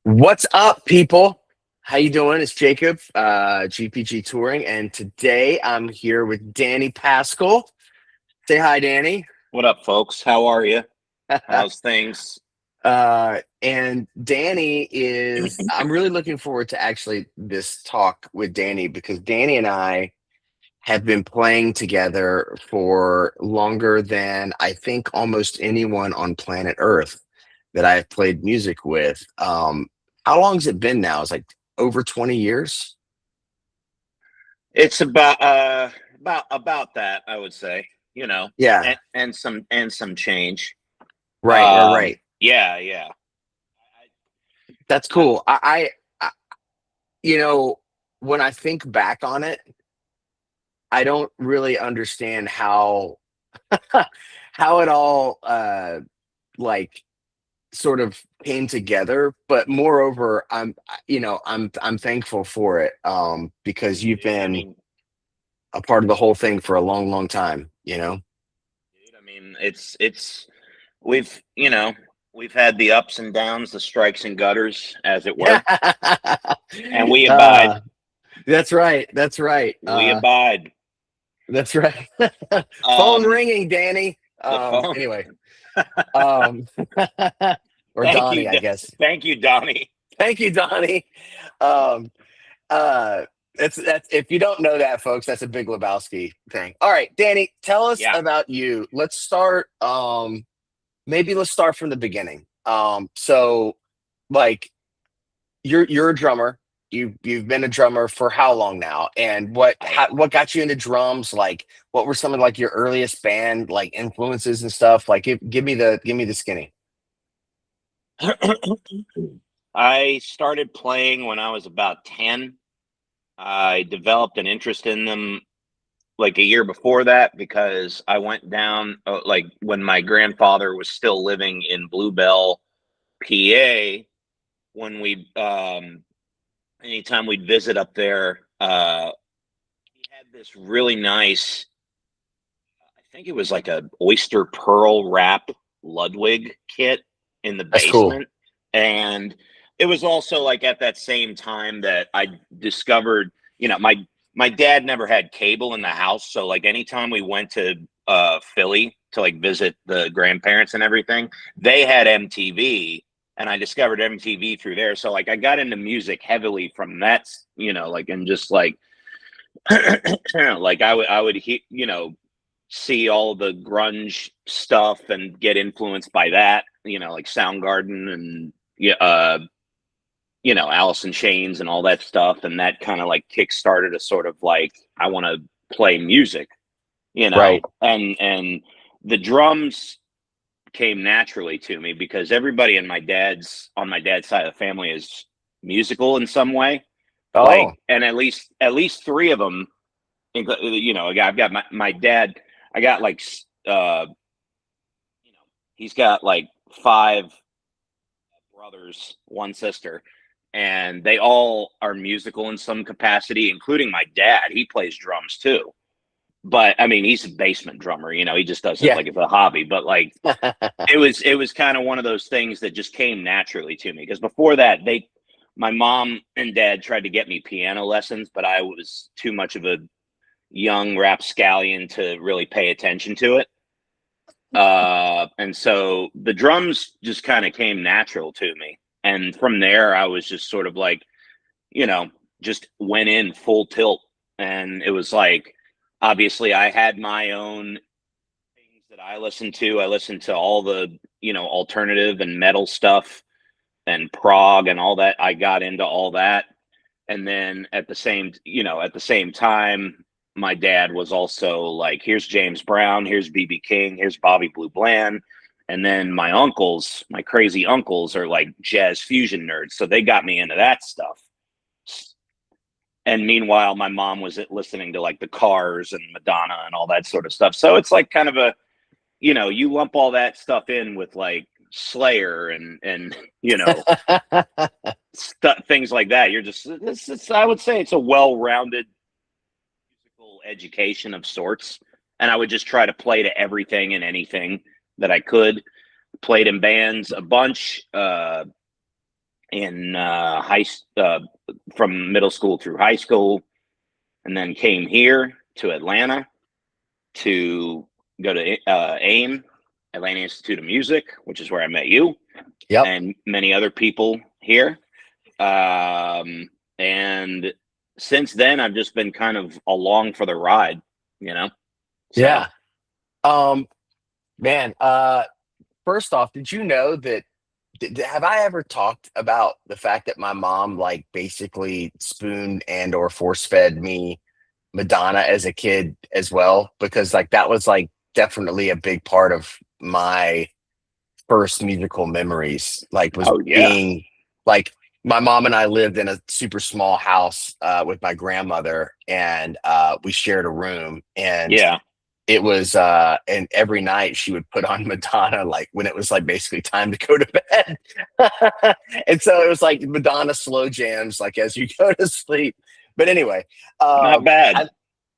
What's up, people? How you doing? It's Jacob, GPG Touring, and today I'm here with Danny Paschall. Say hi, Danny. What up, folks? How are you? How's things? And Danny is, I'm really looking forward to actually this talk with Danny because Danny and I have been playing together for longer than I think almost anyone on planet Earth that I've played music with. How long has it been now? It's like over 20 years. It's about that, I would say. Yeah, And some change. right. Yeah, yeah. That's I, cool. I you know, when I think back on it, I don't really understand how how it all like sort of came together, but moreover, I'm thankful for it because you've dude, I been mean, a part of the whole thing for a long time, you know? it's we've had the ups and downs, the strikes and gutters, as it were, and we abide. uh, that's right. That's right. We abide. That's right. Phone Um, ringing, Danny. the phone. Anyway, um, or Thank Donnie, you, I guess. thank you, Donnie. Thank you, Donnie. Um, uh, that's if you don't know that, folks, that's a Big Lebowski thing. All right, Danny, tell us Yeah. about you. Let's start. Maybe let's start from the beginning. So like you're a drummer. You've been a drummer for how long now? And what got you into drums? Like what were some of like your earliest band like influences and stuff? Like give me the skinny. I started playing when I was about 10. I developed an interest in them like a year before that because I went down like when my grandfather was still living in Bluebell, PA. When we anytime we'd visit up there, he had this really nice, I think it was like a oyster pearl wrap Ludwig kit in the That's cool. basement. And it was also like at that same time that I discovered, my dad never had cable in the house. So like anytime we went to Philly to like visit the grandparents and everything, they had MTV, and I discovered MTV through there. So like I got into music heavily from that, like, and just like like I would see all the grunge stuff and get influenced by that, like Soundgarden and yeah, Alice in Chains and all that stuff, and that kind of like kick started a sort of like I want to play music, Right. and the drums came naturally to me because everybody in my dad's on my dad's side of the family is musical in some way, like, Oh, and at least three of them, I've got my dad. I got like you know, he's got like five brothers, one sister, and they all are musical in some capacity, including my dad. He plays drums too. But I mean, he's a basement drummer, he just does it yeah. like it's a hobby. But like it was kind of one of those things that just came naturally to me because before that, my mom and dad tried to get me piano lessons, but I was too much of a young rapscallion to really pay attention to it. And so the drums just kind of came natural to me. And from there, I was just sort of like, you know, just went in full tilt. And it was like, obviously, I had my own things that I listened to. I listened to all the, alternative and metal stuff and prog and all that. I got into all that. And then at the same time, my dad was also like, here's James Brown, here's BB King, here's Bobby Blue Bland. And then my crazy uncles are like jazz fusion nerds. So they got me into that stuff. And meanwhile, my mom was listening to like the Cars and Madonna and all that sort of stuff. So it's like kind of you lump all that stuff in with like Slayer and things like that. You're just I would say it's a well-rounded musical education of sorts, and I would just try to play to everything and anything that I could. Played in bands a bunch, in from middle school through high school, and then came here to Atlanta to go to AIM, Atlanta Institute of Music, which is where I met you Yep. and many other people here. And since then, I've just been kind of along for the ride, you know? So, Yeah. Um, man, first off, did you know that have I ever talked about the fact that my mom like basically spoon and or force fed me Madonna as a kid as well? Because like that was like definitely a big part of my first musical memories, like was oh, yeah. being like my mom and I lived in a super small house with my grandmother, and we shared a room, and Yeah. it was and every night she would put on Madonna like when it was like basically time to go to bed. And so it was like Madonna slow jams like as you go to sleep. But anyway, Not um bad.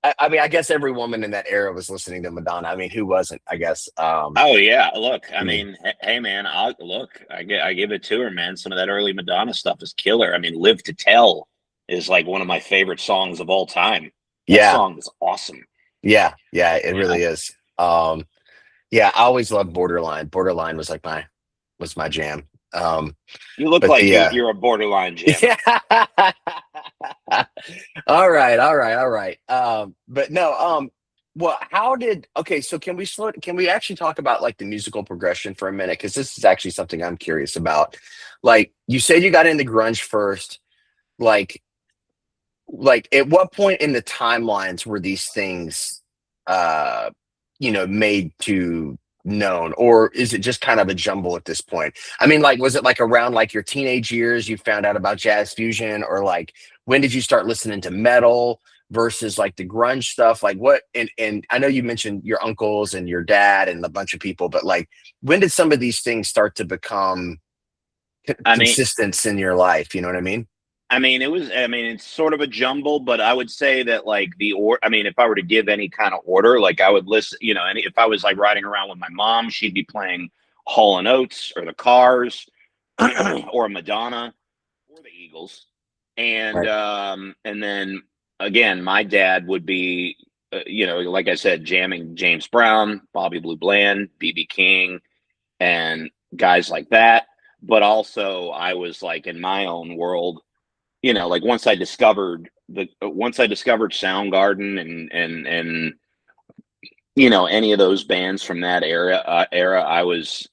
I, I mean I guess every woman in that era was listening to Madonna. I mean, who wasn't, I guess. Oh yeah, look. I I mean, mean, hey man, I look. I give it to her, man. Some of that early Madonna stuff is killer. I mean, "Live to Tell" is like one of my favorite songs of all time. That yeah, song is awesome. yeah, it You really know, is. Yeah, I always loved Borderline. Borderline was like my jam. you look But like the you're a borderline jammer. yeah. All right, all right, all right. But no, well, how did okay, so can we actually talk about like the musical progression for a minute? Because this is actually something I'm curious about. Like you said you got into grunge first, like at what point in the timelines were these things uh made to known, or is it just kind of a jumble at this point? I mean, like was it like around like your teenage years you found out about jazz fusion, or like when did you start listening to metal versus like the grunge stuff? Like what, and I know you mentioned your uncles and your dad and a bunch of people, but like when did some of these things start to become I mean, consistent in your life, you know what I mean? it was. I mean, it's sort of a jumble, but I would say that like the or. I mean, if I were to give any kind of order, like I would listen. You know, and if I was like riding around with my mom, she'd be playing Hall and Oates or the Cars, or Madonna, or the Eagles, Right. and then again, my dad would be, like I said, jamming James Brown, Bobby Blue Bland, BB King, and guys like that. But also, I was like in my own world, like once I discovered Soundgarden and any of those bands from that era, I was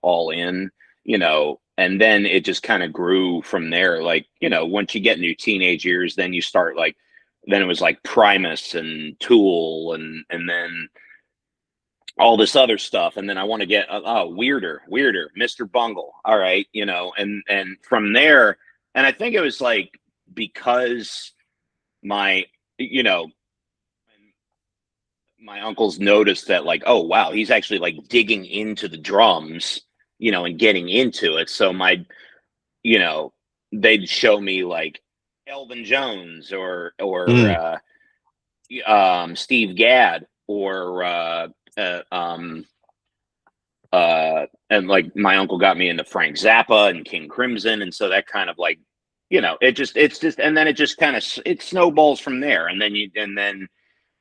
all in, and then it just kind of grew from there. Like, once you get into teenage years, then you start like, then it was like Primus and Tool, and then all this other stuff, and then I want to get weirder, Mr. Bungle. All right, and from there, and I think it was like because my you know my uncles noticed that, like, oh wow, he's actually like digging into the drums, and getting into it. So you know they'd show me like Elvin Jones or Mm, Steve Gadd or uh, um, and like my uncle got me into Frank Zappa and King Crimson, and so that kind of like, it's just, and then it just kind of it snowballs from there, and then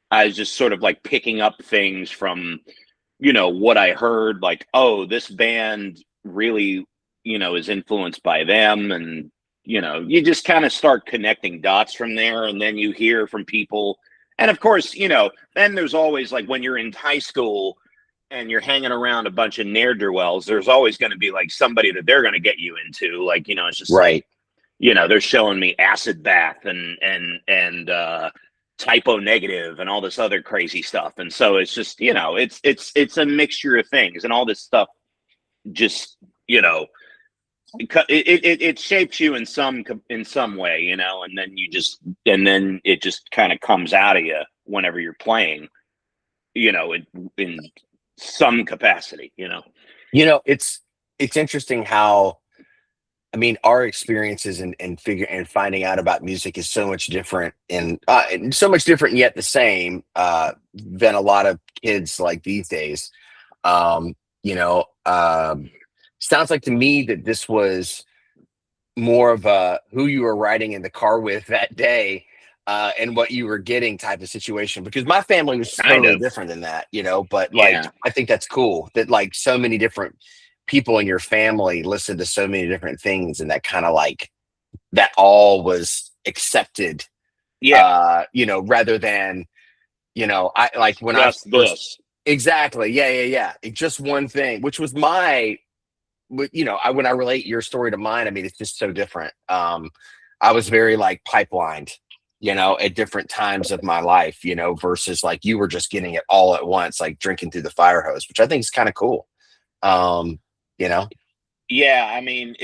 I was just sort of like picking up things from what I heard, like, oh, this band really is influenced by them, and you just kind of start connecting dots from there, and then you hear from people, and of course, then there's always like when you're in high school and you're hanging around a bunch of ne'er do wells, there's always going to be like somebody that they're going to get you into. Like, it's just like, right. they're showing me acid bath and typo negative and all this other crazy stuff. And so it's just, it's a mixture of things, and all this stuff just, it shapes you in some way, and then it just kind of comes out of you whenever you're playing, in some capacity. It's interesting how, I mean, our experiences and finding out about music is so much different, and so much different yet the same than a lot of kids like these days. Um, you know, sounds like to me that this was more of a who you were riding in the car with that day, and what you were getting type of situation. Because my family was Kind totally of. different than that, you know. But like, Yeah. I think that's cool that like so many different people in your family listen to so many different things, and that kind of like that all was accepted, Yeah. you know, rather than, you know, I like It's when I just first, this. exactly, yeah, yeah, yeah, just one thing, which was my, you know, I when I relate your story to mine, I mean, it's just so different. I was very like pipelined, you know, at different times of my life, you know, versus like you were just getting it all at once, like drinking through the fire hose, which I think is kind of cool. Um, you know, Yeah, I mean,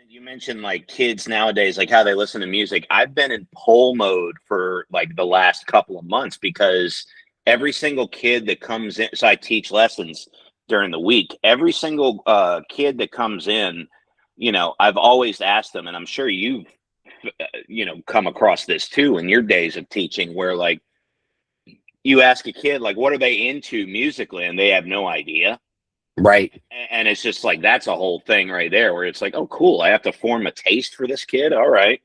you mentioned like kids nowadays, like how they listen to music. I've been in poll mode for like the last couple of months because every single kid that comes in, so I teach lessons during the week. Every single kid that comes in, I've always asked them, and I'm sure you've, come across this too in your days of teaching, where like you ask a kid, like, what are they into musically, and they have no idea. right? And it's just like that's a whole thing right there where it's like, oh cool, I have to form a taste for this kid, all right.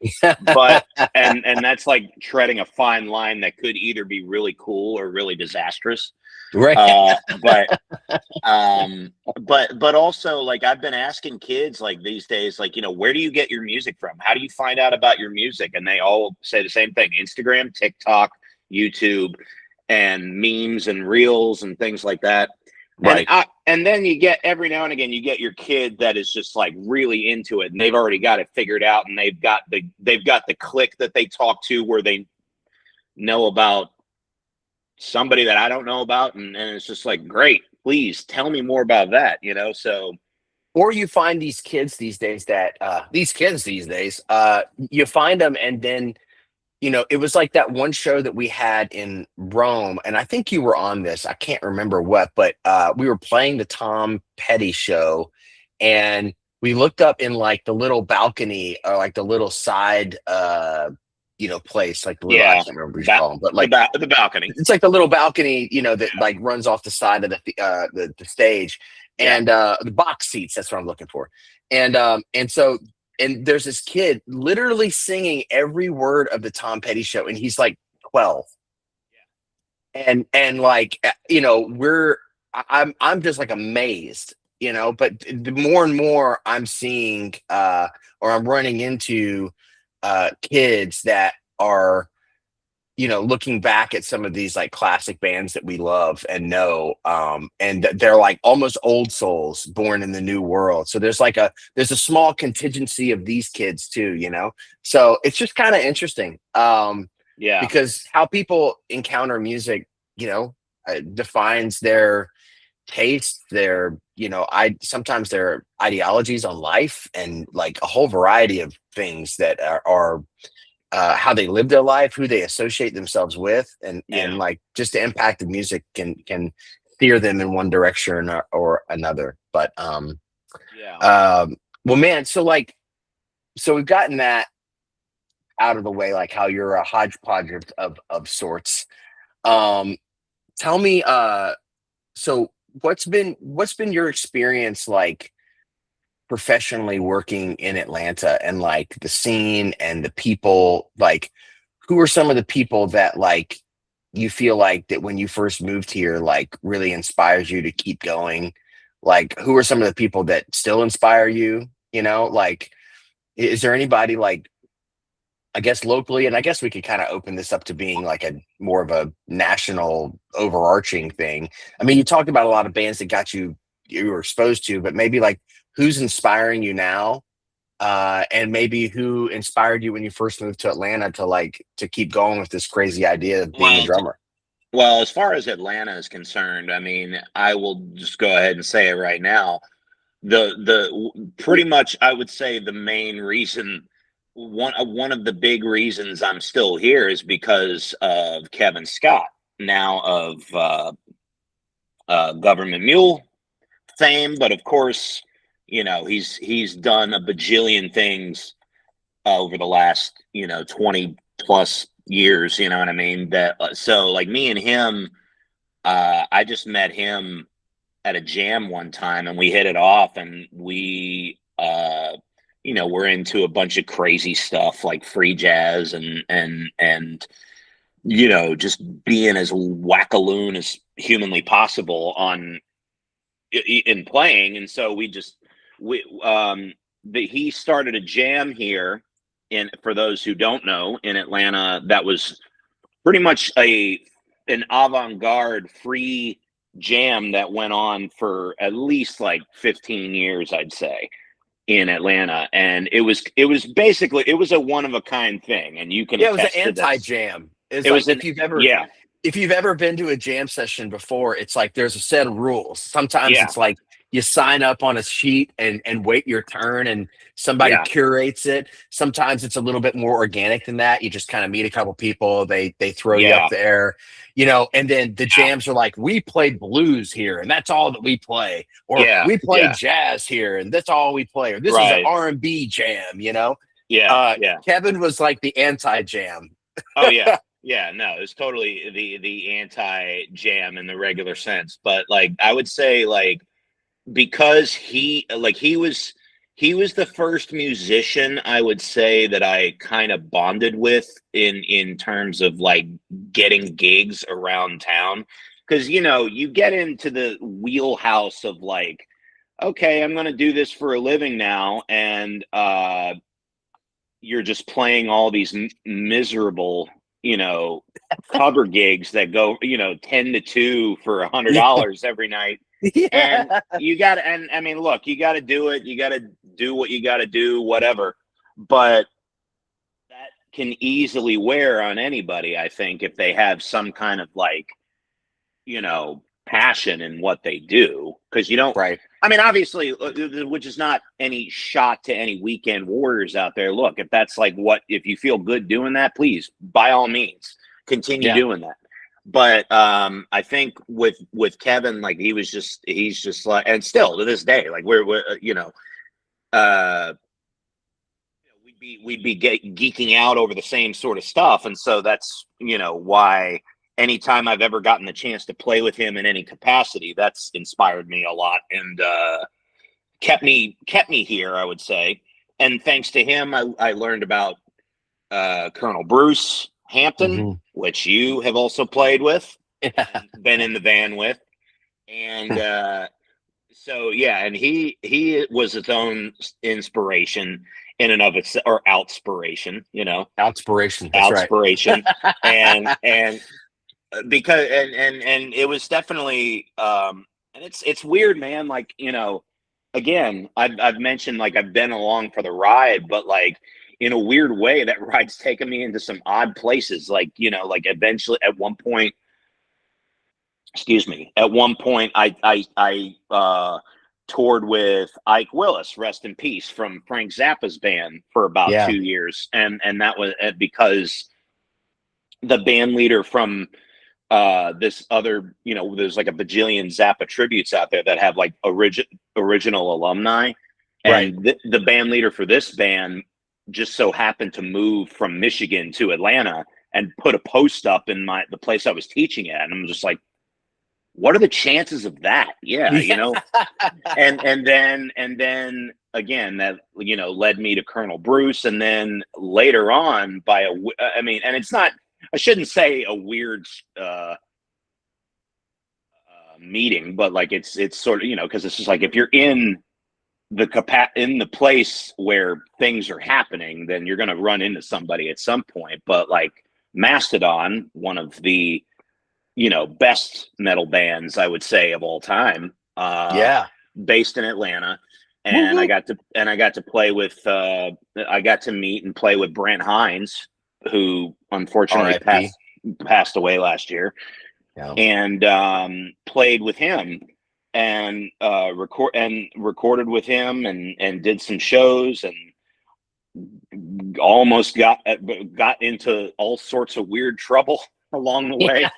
But and that's like treading a fine line that could either be really cool or really disastrous. Right. Uh but um but but also, like, I've been asking kids like these days, like, where do you get your music from? How do you find out about your music? And they all say the same thing: Instagram, TikTok, YouTube, and memes and reels and things like that. and Right. I, and then you get, every now and again, you get your kid that is just like really into it, and they've already got it figured out, and they've got the clique that they talk to where they know about somebody that I don't know about, and it's just like, great, please tell me more about that, so Or you find these kids these days that you find them, and then, you know, it was like that one show that we had in Rome, and I think you were on this. I can't remember what, but we were playing the Tom Petty show, and we looked up in like the little balcony, or like the little side, you know, place, like the little, I yeah, can't remember what you call them, but like the balcony. it's like the little balcony, you know, that like runs off the side of the stage, Yeah. and the box seats. That's what I'm looking for. And so, and there's this kid literally singing every word of the Tom Petty show, and he's like 12, and like, you know, I'm just like amazed, you know. But the more and more I'm seeing, or I'm running into kids that are, you know, looking back at some of these like classic bands that we love and know, and they're like almost old souls born in the new world. So there's a small contingency of these kids too, you know. So it's just kind of interesting, Yeah. because how people encounter music, you know, defines their taste, their, you know, I sometimes their ideologies on life, and like a whole variety of things that are how they live their life, who they associate themselves with, and Yeah. like just the impact of music can steer them in one direction or another. But Yeah. well, man, so like, so we've gotten that out of the way, like how you're a hodgepodge of sorts. Um, tell me, so what's been your experience like professionally working in Atlanta, and like the scene and the people, like who are some of the people that like you feel like that when you first moved here like really inspires you to keep going? Like who are some of the people that still inspire you, you know? Like is there anybody like, I guess locally, and I guess we could kind of open this up to being like a more of a national overarching thing. I mean, you talked about a lot of bands that got you were exposed to, but maybe like who's inspiring you now, and maybe who inspired you when you first moved to Atlanta to like to keep going with this crazy idea of being a Well, drummer. well, as far as Atlanta is concerned, I mean, I will just go ahead and say it right now. Pretty much, I would say the main reason, one of the big reasons I'm still here is because of Kevin Scott, now of Government Mule fame. But of course, he's done a bajillion things over the last 20 plus years. You know what I mean? That so like me and him, I just met him at a jam one time, and we hit it off, and we we're into a bunch of crazy stuff like free jazz and just being as wackaloon as humanly possible in playing. And so he started a jam here for those who don't know, in Atlanta, that was pretty much an avant-garde free jam that went on for at least like 15 years, I'd say, in Atlanta. And it was basically, it was a one of a kind thing, and you can Yeah, it was an attest to this. anti-jam. It's It like was an Yeah, if you've ever been to a jam session before, it's like there's a set of rules. Sometimes yeah, it's like you sign up on a sheet and wait your turn and somebody yeah, curates it. Sometimes it's a little bit more organic than that. You just kind of meet a couple people, they throw you up yeah, there, and then the jams are like, we play blues here and that's all that we play, or yeah, we play yeah, jazz here and that's all we play, or this is an right, R&B jam. yeah, yeah. Kevin was like the anti-jam. Oh yeah. Yeah, no, it's totally the anti jam in the regular sense. But like I would say, like, because he was the first musician, I would say, that I kind of bonded with in terms of like getting gigs around town. Because you get into the wheelhouse of like, okay, I'm gonna do this for a living now, and you're just playing all these miserable, you know, cover gigs that go, 10 to 2 for $100 every night. And Yeah. and I mean, look, you got to do it. You got to do what you got to do, whatever. But that can easily wear on anybody, I think, if they have some kind of like, passion in what they do. Because you don't, Right. I mean, obviously, which is not any shot to any weekend warriors out there. Look, if you feel good doing that, please, by all means, continue Yeah. doing that. But I think with Kevin, like he's just like, and still to this day, like we're uh, we'd be geeking out over the same sort of stuff, and so that's why anytime I've ever gotten the chance to play with him in any capacity, that's inspired me a lot, and kept me here, I would say. And thanks to him, I learned about Colonel Bruce Hampton, Hmm. which you have also played with Yeah. and been in the van with. And so yeah, and he was his own inspiration in and of itself, or outspiration, Outspiration. That's right. outspiration, and because and it was definitely and it's weird, man. Like again, I've mentioned like I've been along for the ride, but like in a weird way, that ride's taken me into some odd places. Like like eventually at one point, excuse me, at one point I toured with Ike Willis, rest in peace, from Frank Zappa's band for about Yeah. 2 years, and that was because the band leader from this other, there's like a bajillion Zappa tributes out there that have like original alumni, Right. and the band leader for this band just so happened to move from Michigan to Atlanta and put a post up in the place I was teaching at, and I'm just like, what are the chances of that? Yeah, Yeah. and then again, that led me to Colonel Bruce, and then later on I mean, and it's not, I shouldn't say a weird meeting, but like it's sort of, because it's just like if you're in in the place where things are happening, then you're going to run into somebody at some point. But like Mastodon, one of the best metal bands, I would say, of all time, Yeah. based in Atlanta. Woo And woo. I got to play with I got to meet and play with Brent Hines, who unfortunately R.I.P. passed away last year, Yeah. and played with him and recorded with him and did some shows, and almost got into all sorts of weird trouble along the way,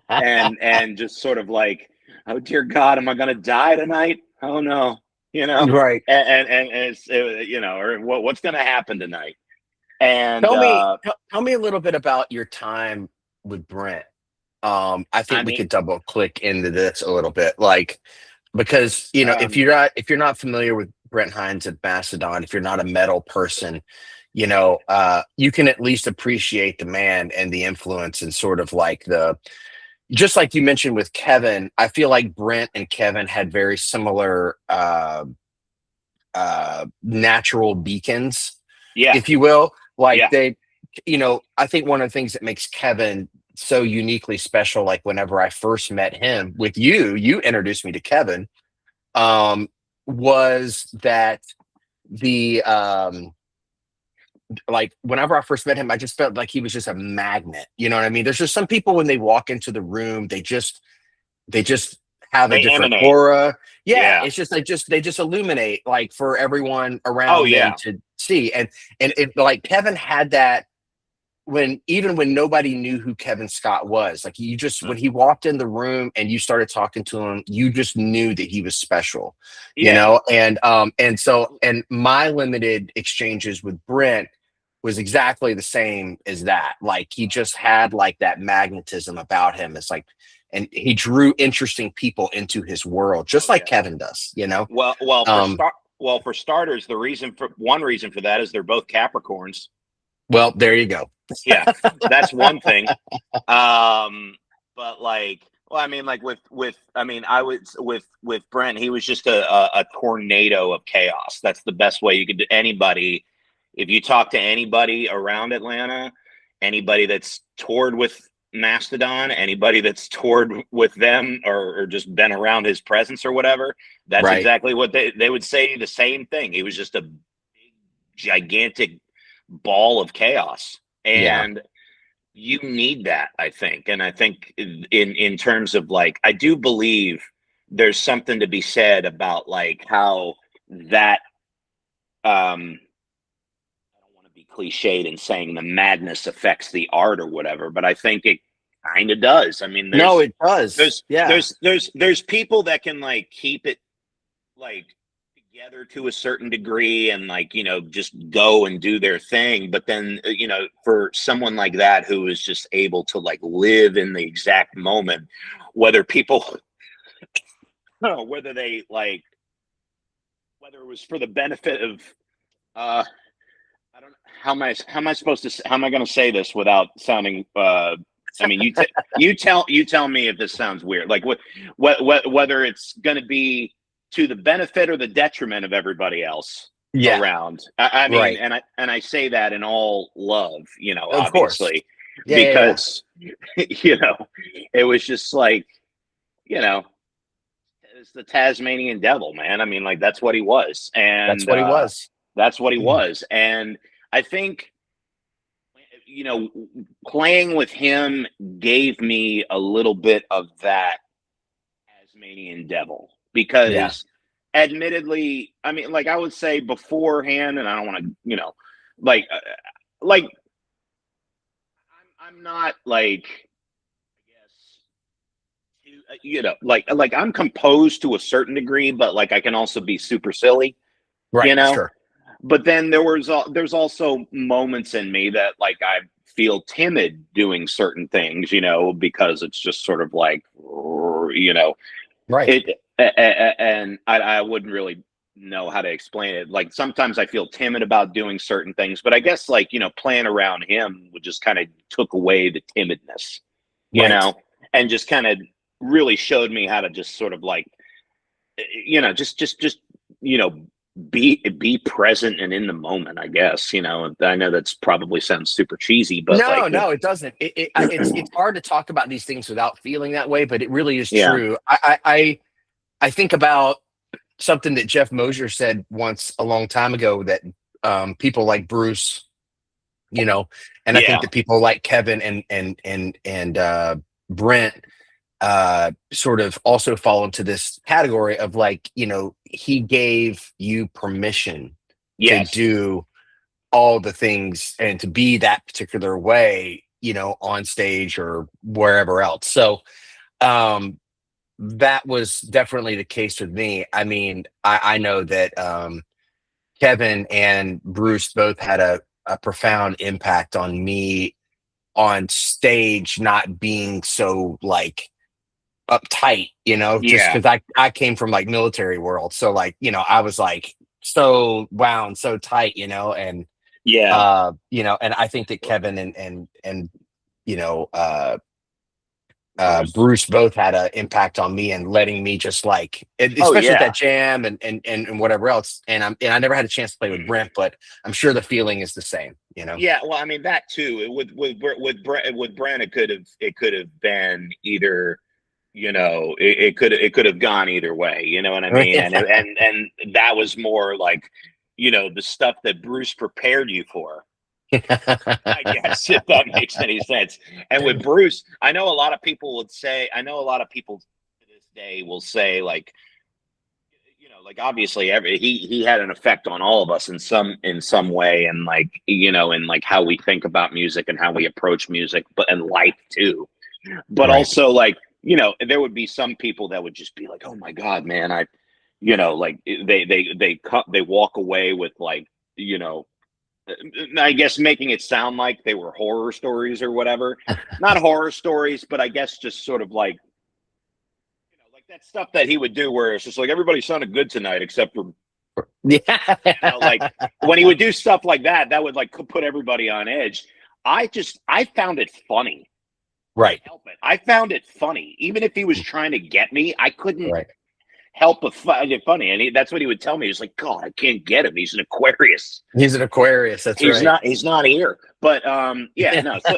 and just sort of like, oh dear God, am I going to die tonight? Oh no, Right. and it's or what's going to happen tonight? And Tell me a little bit about your time with Brent. I I think we mean, could double click into this a little bit, like because um, if you're not familiar with Brent Hines of Macedon, if you're not a metal person, you can at least appreciate the man and the influence and sort of like the just like you mentioned with Kevin. I feel like Brent and Kevin had very similar natural beacons, yeah, if you will. Like yeah, I think one of the things that makes Kevin so uniquely special, like whenever I first met him with you introduced me to Kevin, um, was that the like whenever I first met him, I just felt like he was just a magnet. You know what I mean? There's just some people when they walk into the room, they just have a they different emanate. aura. Yeah, Yeah. it's just they just illuminate like for everyone Oh around them yeah. to see. And it like Kevin had that when even when nobody knew who Kevin Scott was. Like you just when he walked in the room and you started talking to him, you just knew that he was special, Yeah. and my limited exchanges with Brent was exactly the same as that. Like he just had like that magnetism about him. It's like and he drew interesting people into his world, Oh just like yeah. Kevin does. Well, Um, for starters, the reason for one reason for that is they're both Capricorns. well, there you go. Yeah, that's one thing. But like, well, I mean, like I mean, I was with Brent. He was just a tornado of chaos. That's the best way you could do anybody. If you talk to anybody around Atlanta, anybody that's toured with Mastodon, anybody that's toured with them or just been around his presence or whatever, that's Right. exactly what they would say the same thing. He was just a big, gigantic ball of chaos. Yeah. And you need that, I think. And I think in terms of like, I do believe there's something to be said about like how that I don't want to be cliched in saying the madness affects the art or whatever, but I think it kind of does. I mean, No, it does. there's Yeah. there's people that can like keep it like together to a certain degree and like just go and do their thing, but then for someone like that who is just able to like live in the exact moment, whether people whether they like whether it was for the benefit of uh I don't know how am I supposed to how am I going to say this without sounding I mean you tell me if this sounds weird, like whether it's going to be to the benefit or the detriment of everybody else Yeah. around. I mean, Right. and I say that in all love, Of course. obviously, Yeah. Yeah. Yeah. because it was just like you know it's the Tasmanian devil, man. I mean, like that's what he was, That's and what he was. that's what he was. And I think you know, playing with him gave me a little bit of that Tasmanian devil Yeah. because, admittedly, I mean, like I would say beforehand, and I don't want to, like I'm not like, I guess, like I'm composed to a certain degree, but like I can also be super silly, you Right. know. Sure. But then there's also moments in me that like I feel timid doing certain things, because it's just sort of like, Right. it, and I wouldn't really know how to explain it. Like sometimes I feel timid about doing certain things, but I guess like playing around him would just kind of took away the timidness, you Right. know, and just kind of really showed me how to just sort of like just you know be present and in the moment, I guess. I know that's probably sounds super cheesy, but No, like no, it doesn't. It's hard to talk about these things without feeling that way, but it really is yeah, true. I think about something that Jeff Mosier said once a long time ago that people like Bruce, you know, and I think yeah, that people like Kevin and Brent sort of also fall into this category of like, he gave you permission to yes, do all the things and to be that particular way, on stage or wherever else. So um that was definitely the case with me. I mean, I know that Kevin and Bruce both had a profound impact on me on stage not being so like uptight, just Yeah. because I came from like military world. So like, I was like so wound, so tight, Yeah. and I think that Kevin and you know, Bruce. Bruce both had an impact on me and letting me just like, Oh especially at yeah. that jam and whatever else. And I never had a chance to play with Brent, but I'm sure the feeling is the same. Yeah, well, I mean that too. With Brent, it could have been either, it could have gone either way. You know what I mean? And that was more like, the stuff that Bruce prepared you for. I guess, if that makes any sense. And with Bruce, I know a lot of people to this day will say like, like obviously he had an effect on all of us in some way, and like, and like how we think about music and how we approach music, but and life too. But Right. also like, there would be some people that would just be like, oh my God, man, like they walk away with like, you know I guess making it sound like they were horror stories or whatever. Not horror stories, but I guess just sort of like, like that stuff that he would do where it's just like everybody sounded good tonight except for, like Yeah. when he would do stuff like that, that would like put everybody on edge. I found it funny. Right. Help it. I found it funny. Even if he was trying to get me, I couldn't Right. help but find it funny. And that's what he would tell me. He's like, God, I can't get him. He's an Aquarius. He's an Aquarius. That's He's right. not. He's not here. But yeah, no. So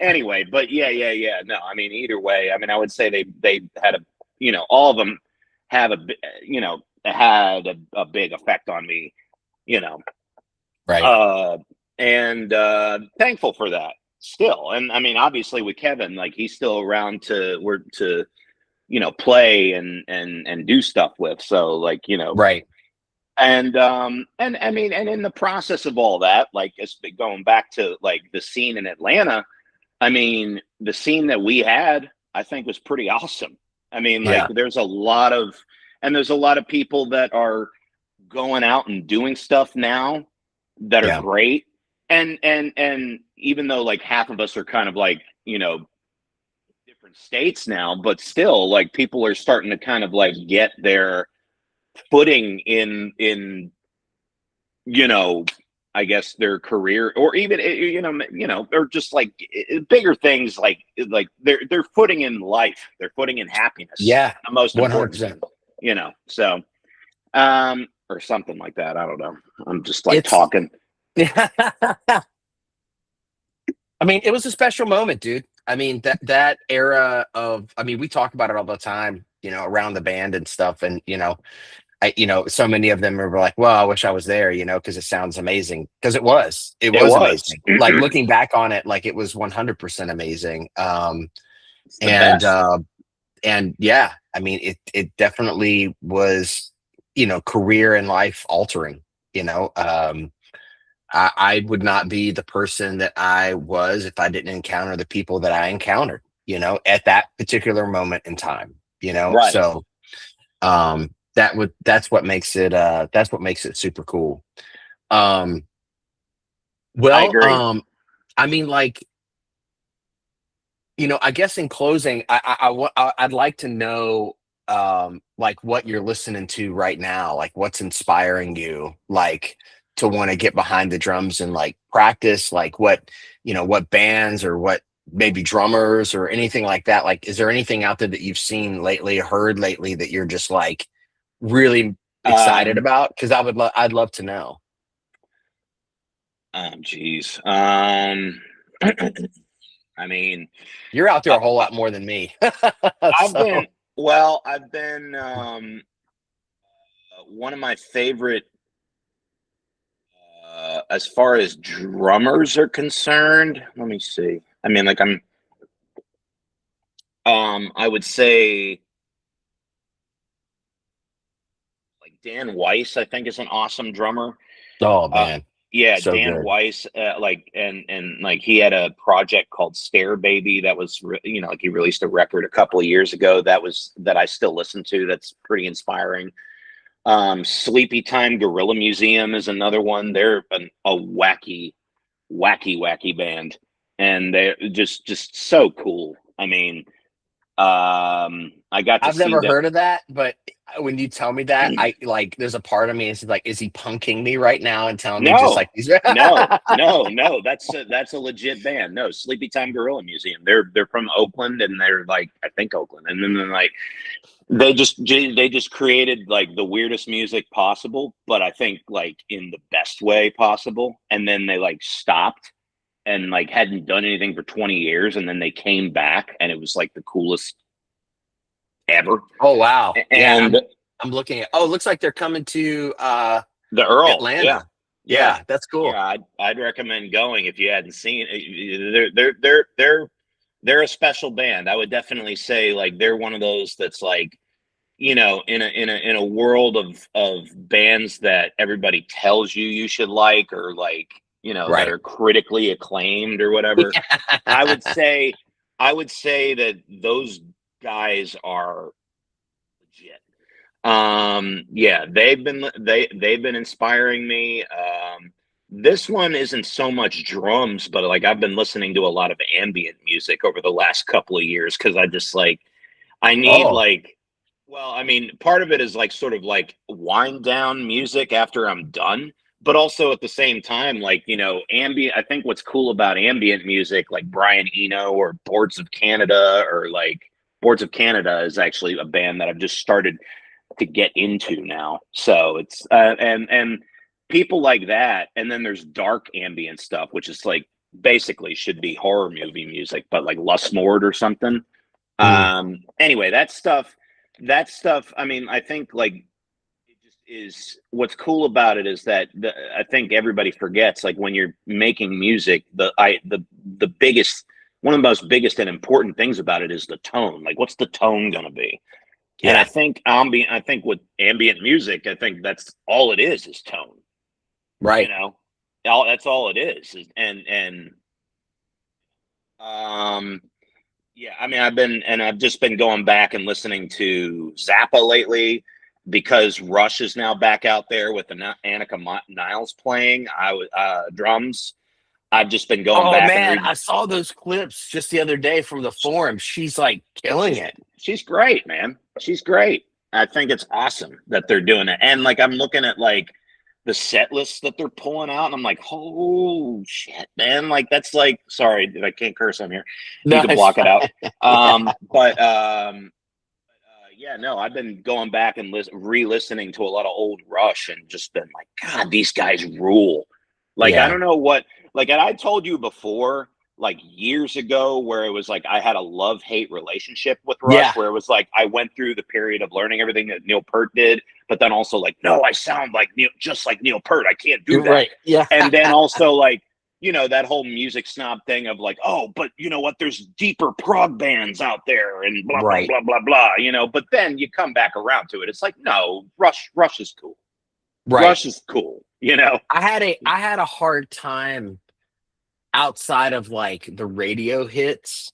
anyway. But yeah. No, I mean, either way. I mean, I would say they had a, all of them have had a big effect on me. You know, Right. uh, and thankful for that still. And I mean, obviously with Kevin, like he's still around to play and do stuff with. So like, Right. and I mean, and in the process of all that, like it's going back to like the scene in Atlanta. I mean, the scene that we had, I think, was pretty awesome. I mean, like Yeah. there's a lot of people that are going out and doing stuff now that are Yeah. great. And even though like half of us are kind of like, different states now, but still like people are starting to kind of like get their footing in you know I guess their career, or even or just like bigger things, like they're footing in life, they're footing in happiness, Yeah. the most important 100%. thing, so or something like that. I don't know, I'm just like It's, talking. I mean, it was a special moment, dude. I mean, that era of, I mean, we talk about it all the time, around the band and stuff. And, so many of them are like, well, I wish I was there, because it sounds amazing. Because it It was was. amazing. Like looking back on it, like it was 100% amazing. It's the And, best. and yeah, I mean, it definitely was, career and life altering, you know, I would not be the person that I was if I didn't encounter the people that I encountered, at that particular moment in time, Right. so that's what makes it super cool. Um, I well, agree. I mean, like, I guess in closing, I'd like to know, like what you're listening to right now, like what's inspiring you, like to want to get behind the drums and like practice, like what bands or what maybe drummers or anything like that. Like, is there anything out there that you've seen lately, heard lately that you're just like really excited um about? Because I'd love to know. Geez. I mean, You're out there uh, a whole I, lot more than me, I've so been well. I've been one of my favorite, as far as drummers are concerned. Let me see. I mean, like I would say like Dan Weiss. I think is an awesome drummer. oh Uh, man, yeah, so Dan good. Weiss. Like and like he had a project called Stair Baby that was like he released a record a couple of years ago that I still listen to. That's pretty inspiring. Sleepy Time Gorilla Museum is another one. They're a wacky band. and they're just so cool. I mean, I got to I've see never them. heard of that, but when you tell me that, I like there's a part of me is like, is he punking me right now and telling me just No, like these? no. That's a legit band. No, Sleepy Time Gorilla Museum. They're from Oakland, and they're like, I think Oakland, and then they're like they just created like the weirdest music possible, but I think like in the best way possible. And then they like stopped and like hadn't done anything for 20 years, and then they came back, and it was like the coolest ever. Oh wow, yeah. And I'm looking at. Oh, it looks like they're coming to the Earl, yeah, Atlanta. yeah, Yeah, that's cool. yeah. I'd recommend going if you hadn't seen it. They're a special band. I would definitely say like they're one of those that's like, in a world of bands that everybody tells you should like, or like, that Right. are critically acclaimed or whatever. I would say I would say that those guys are legit. Yeah, they've been inspiring me. This one isn't so much drums, but like I've been listening to a lot of ambient music over the last couple of years, because I just like I need Oh, like, well, I mean, part of it is like sort of like wind down music after I'm done, but also at the same time, like, ambient. I think what's cool about ambient music, like Brian Eno or Boards of Canada, or like Boards of Canada is actually a band that I've just started to get into now. So it's and people like that, and then there's dark ambient stuff, which is like basically should be horror movie music, but like Lustmord or something. mm, Anyway, that stuff, I mean, I think like it just is what's cool about it is that I think everybody forgets, like when you're making music, the biggest, one of the most biggest and important things about it is the tone. Like, what's the tone going to be? And yeah. I think with ambient music, I think that's all it is tone, you Right. know, that's all it is. And, um, yeah, I mean, I've just been going back and listening to Zappa lately, because Rush is now back out there with Annika Niles playing. Drums. I've just been going Oh back and man, read. I saw those clips just the other day from the forum. She's like killing She's it. she's great, man. She's great. I think it's awesome that they're doing it. And like I'm looking at like the set lists that they're pulling out, and I'm like, oh shit, man. Like that's like, sorry, I can't curse on here. You No, can it's block it out. fine. Yeah. But yeah, no, I've been going back and re-listening to a lot of old Rush, and just been like, God, these guys rule. Like, I Yeah. don't know what, like, and I told you before, like years ago, where it was like I had a love-hate relationship with Rush, Yeah. where it was like I went through the period of learning everything that Neil Peart did, but then also like, no, I sound like Neil, just like Neil Peart. I can't do You're that. right. Yeah. And then also like, that whole music snob thing of like, oh, but you know what? There's deeper prog bands out there, and blah blah Right. blah blah blah. But then you come back around to it. It's like, no, Rush is cool. Right. Rush is cool. You know? I had a hard time outside of like the radio hits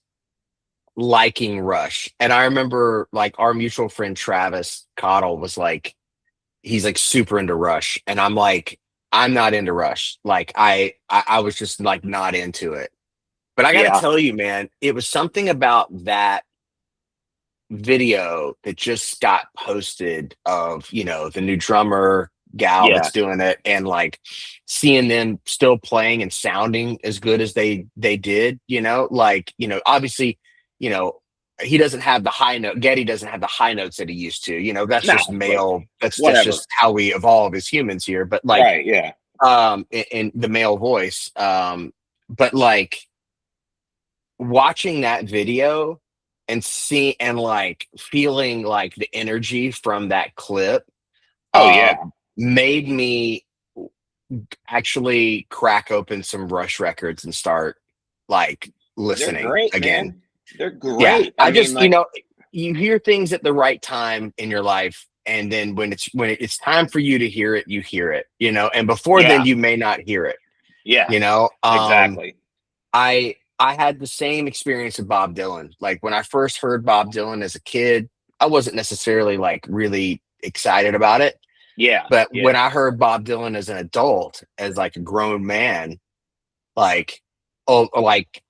liking Rush. And I remember like our mutual friend Travis Cottle was like, he's like super into Rush. And I'm like, I'm not into Rush. Like I was just like not into it. But I gotta Yeah, tell you, man, it was something about that video that just got posted of, the new drummer gal yeah, that's doing it, and like seeing them still playing and sounding as good as they did, like, obviously, you know, he doesn't have the high note. Getty doesn't have the high notes that he used to, that's just no, but male. That's whatever. just how we evolve as humans here. But like, Right? Yeah, in the male voice, but like watching that video and see and like feeling like the energy from that clip oh uh yeah, made me actually crack open some Rush records and start like they're listening great, again. man. They're Yeah, great. I I mean, just, like, you hear things at the right time in your life, and then when it's time for you to hear it, you hear it, and before then yeah, you may not hear it, yeah, you know um exactly. I had the same experience with Bob Dylan. Like when I first heard Bob Dylan as a kid, I wasn't necessarily like really excited about it. Yeah, But when yeah, I heard Bob Dylan as an adult, as like a grown man, like, oh, like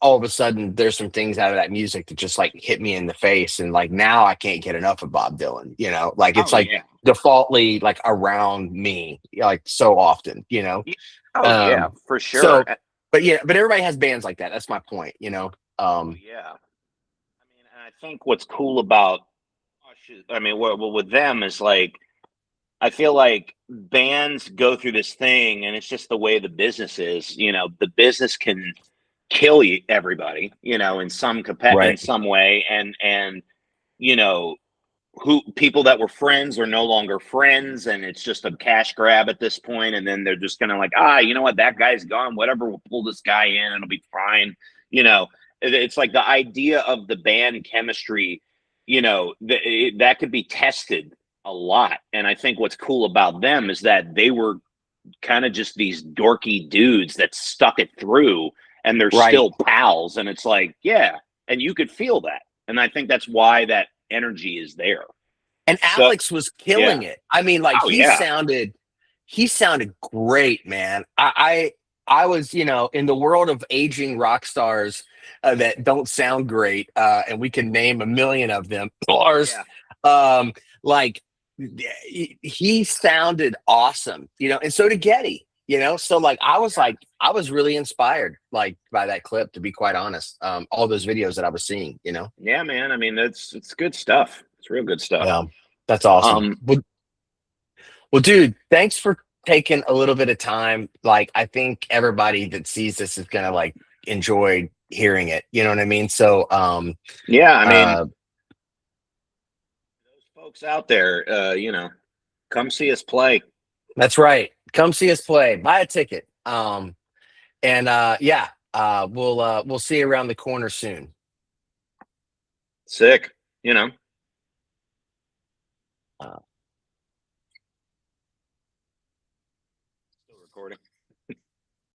all of a sudden there's some things out of that music that just like hit me in the face, and like now I can't get enough of Bob Dylan, like it's Oh like yeah. defaultly like around me like so often. Ye- Oh yeah, um for sure. so but yeah, but everybody has bands like that. That's my point. Oh yeah. I mean, and I think what's cool about, I mean, with them is like, I feel like bands go through this thing, and it's just the way the business is. The business can kill you, everybody, in Right. some way, and you know, who people that were friends are no longer friends, and it's just a cash grab at this point. And then they're just gonna like, you know what, that guy's gone. Whatever, we'll pull this guy in, and it'll be fine. You know, it's like the idea of the band chemistry. That could be tested a lot. And I think what's cool about them is that they were kind of just these dorky dudes that stuck it through, and they're Right. still pals. And it's like, yeah, and you could feel that. And I think that's why that energy is there. And So, Alex was killing yeah. it. I mean, like Oh, he yeah. sounded he sounded great, man. I was, in the world of aging rock stars that don't sound great, and we can name a million of them. Lars, Yeah. um, like he sounded awesome, and so did Getty. So like Yeah. I was really inspired like by that clip, to be quite honest. All those videos that I was seeing. Yeah, man. I mean, it's good stuff. It's real good stuff. Yeah, that's awesome. Um, Well, dude, thanks for taking a little bit of time. Like, I think everybody that sees this is gonna like enjoy hearing it. You know what I mean? So, yeah, I mean, uh, those folks out there, come see us play. that's right. Come see us play. Buy a ticket. And yeah, we'll see you around the corner soon. Sick, Uh, Still recording.